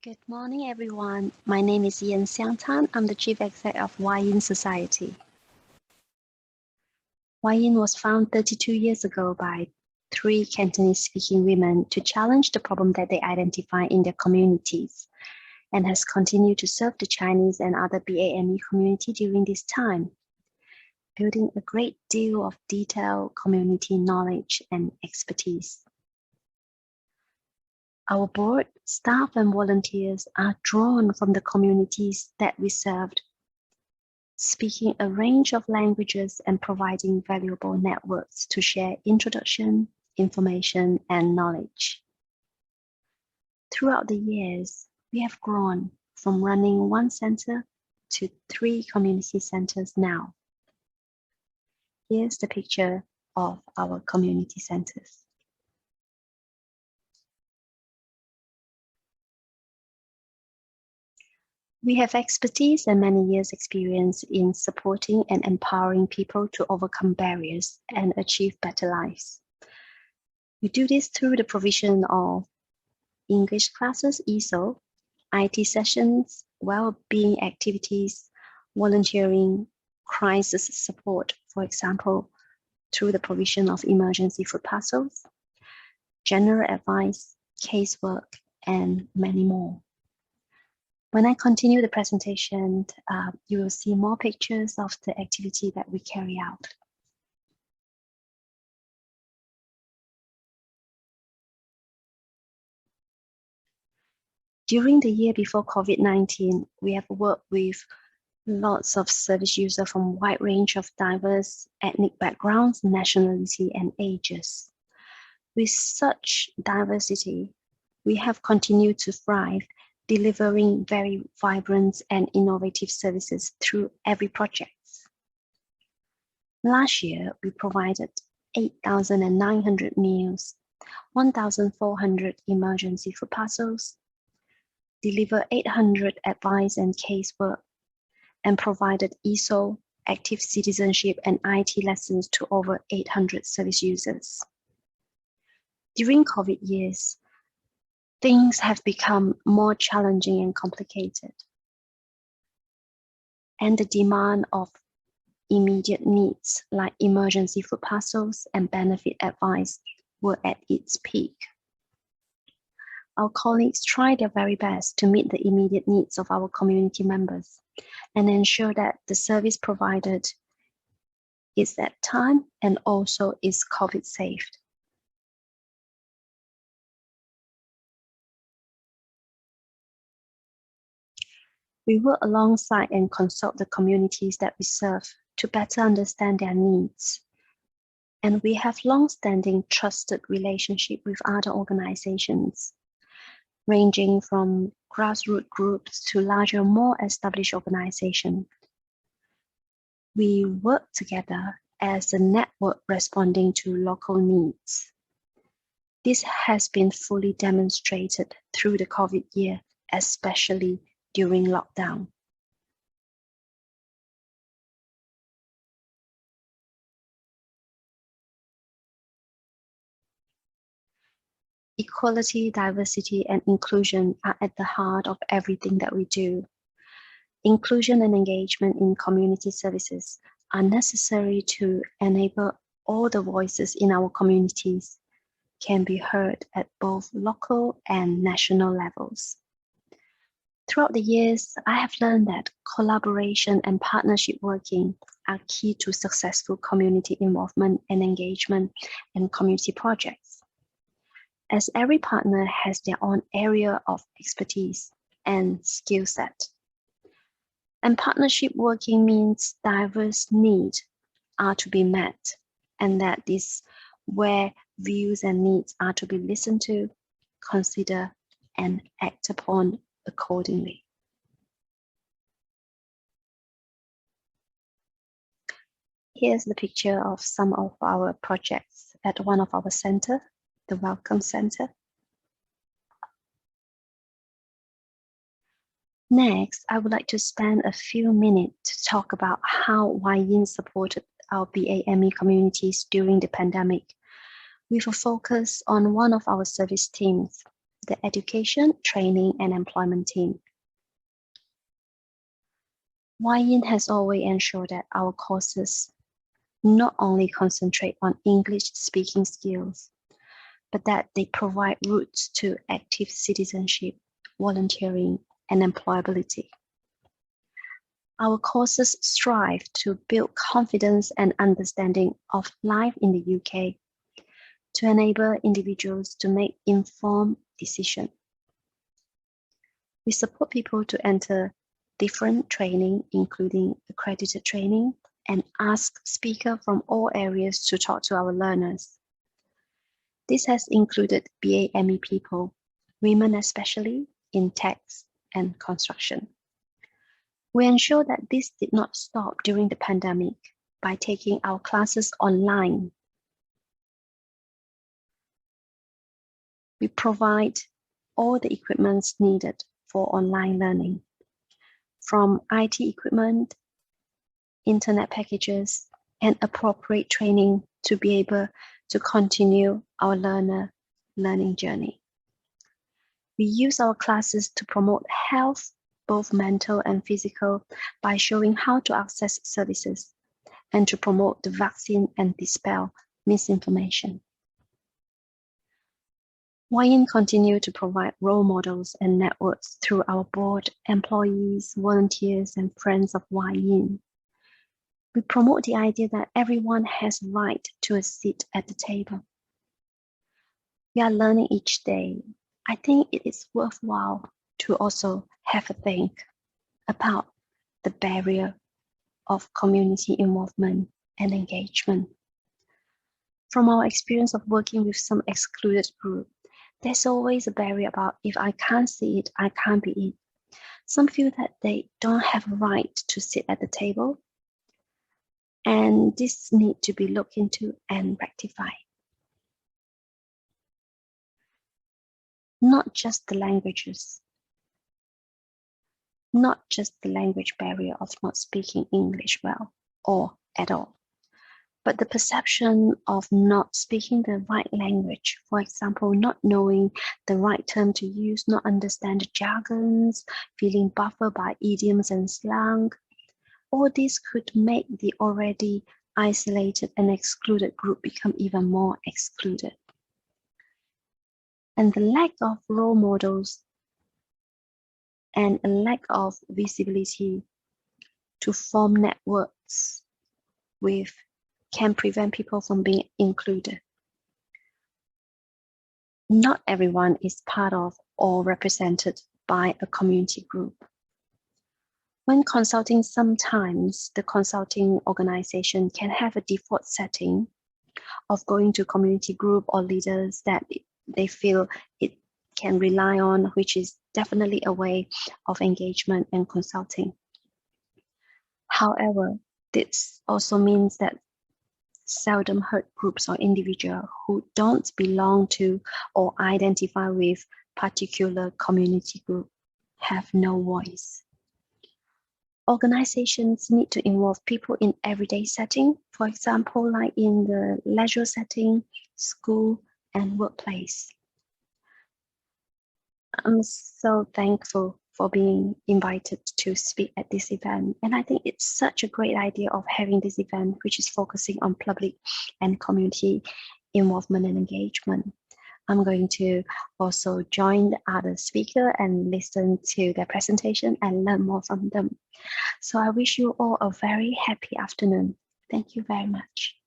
Good morning, everyone. My name is Siang. I'm the Chief Exec of Wai Yin Society. Wai Yin was founded 32 years ago by 3 Cantonese-speaking women to challenge the problem that they identify in their communities, and has continued to serve the Chinese and other BAME community during this time, building a great deal of detailed community knowledge and expertise. Our board, staff, and volunteers are drawn from the communities that we served, speaking a range of languages and providing valuable networks to share introduction, information, and knowledge. Throughout the years, we have grown from running 1 center to 3 community centers now. Here's the picture of our community centers. We have expertise and many years' experience in supporting and empowering people to overcome barriers and achieve better lives. We do this through the provision of English classes, ESOL, IT sessions, well-being activities, volunteering, crisis support, for example, through the provision of emergency food parcels, general advice, casework, and many more. When I continue the presentation, you will see more pictures of the activity that we carry out. During the year before COVID-19, we have worked with lots of service users from a wide range of diverse ethnic backgrounds, nationality, and ages. With such diversity, we have continued to thrive, delivering very vibrant and innovative services through every project. Last year, we provided 8,900 meals, 1,400 emergency food parcels, delivered 800 advice and casework, and provided ESOL, active citizenship, and IT lessons to over 800 service users. During COVID years, things have become more challenging and complicated, and the demand of immediate needs like emergency food parcels and benefit advice were at its peak. Our colleagues tried their very best to meet the immediate needs of our community members and ensure that the service provided is at time and also is COVID safe. We work alongside and consult the communities that we serve to better understand their needs. And we have long-standing trusted relationship with other organizations, ranging from grassroots groups to larger, more established organizations. We work together as a network responding to local needs. This has been fully demonstrated through the COVID year, especially during lockdown. Equality, diversity, and inclusion are at the heart of everything that we do. Inclusion and engagement in community services are necessary to enable all the voices in our communities can be heard at both local and national levels. Throughout the years, I have learned that collaboration and partnership working are key to successful community involvement and engagement in community projects, as every partner has their own area of expertise and skill set. And partnership working means diverse needs are to be met, and that is where views and needs are to be listened to, considered, and act upon accordingly. Here's the picture of some of our projects at one of our centers, the Welcome Center. Next, I would like to spend a few minutes to talk about how Wai Yin supported our BAME communities during the pandemic, with a focus on one of our service teams, the education, training, and employment team. Wai Yin has always ensured that our courses not only concentrate on English speaking skills, but that they provide routes to active citizenship, volunteering, and employability. Our courses strive to build confidence and understanding of life in the UK, to enable individuals to make informed decisions. We support people to enter different training, including accredited training, and ask speakers from all areas to talk to our learners. This has included BA/ME people, women especially in tech and construction. We ensure that this did not stop during the pandemic by taking our classes online. We provide all the equipment needed for online learning, from IT equipment, internet packages, and appropriate training to be able to continue our learning journey. We use our classes to promote health, both mental and physical, by showing how to access services and to promote the vaccine and dispel misinformation. Wai Yin continue to provide role models and networks through our board, employees, volunteers, and friends of Wai Yin. We promote the idea that everyone has a right to a seat at the table. We are learning each day. I think it is worthwhile to also have a think about the barrier of community involvement and engagement. From our experience of working with some excluded group, there's always a barrier about if I can't see it, I can't be it. Some feel that they don't have a right to sit at the table, and this needs to be looked into and rectified. Not just the languages, not just the language barrier of not speaking English well or at all, but the perception of not speaking the right language, for example, not knowing the right term to use, not understand the jargons, feeling buffered by idioms and slang. All this could make the already isolated and excluded group become even more excluded. And the lack of role models and a lack of visibility to form networks with can prevent people from being included. Not everyone is part of or represented by a community group. When consulting, sometimes the consulting organization can have a default setting of going to community group or leaders that they feel it can rely on, which is definitely a way of engagement and consulting. However, this also means that seldom heard groups or individuals who don't belong to or identify with particular community group have no voice. Organizations need to involve people in everyday setting, for example, like in the leisure setting, school, and workplace. I'm so thankful for being invited to speak at this event. And I think it's such a great idea of having this event, which is focusing on public and community involvement and engagement. I'm going to also join the other speaker and listen to their presentation and learn more from them. So I wish you all a very happy afternoon. Thank you very much.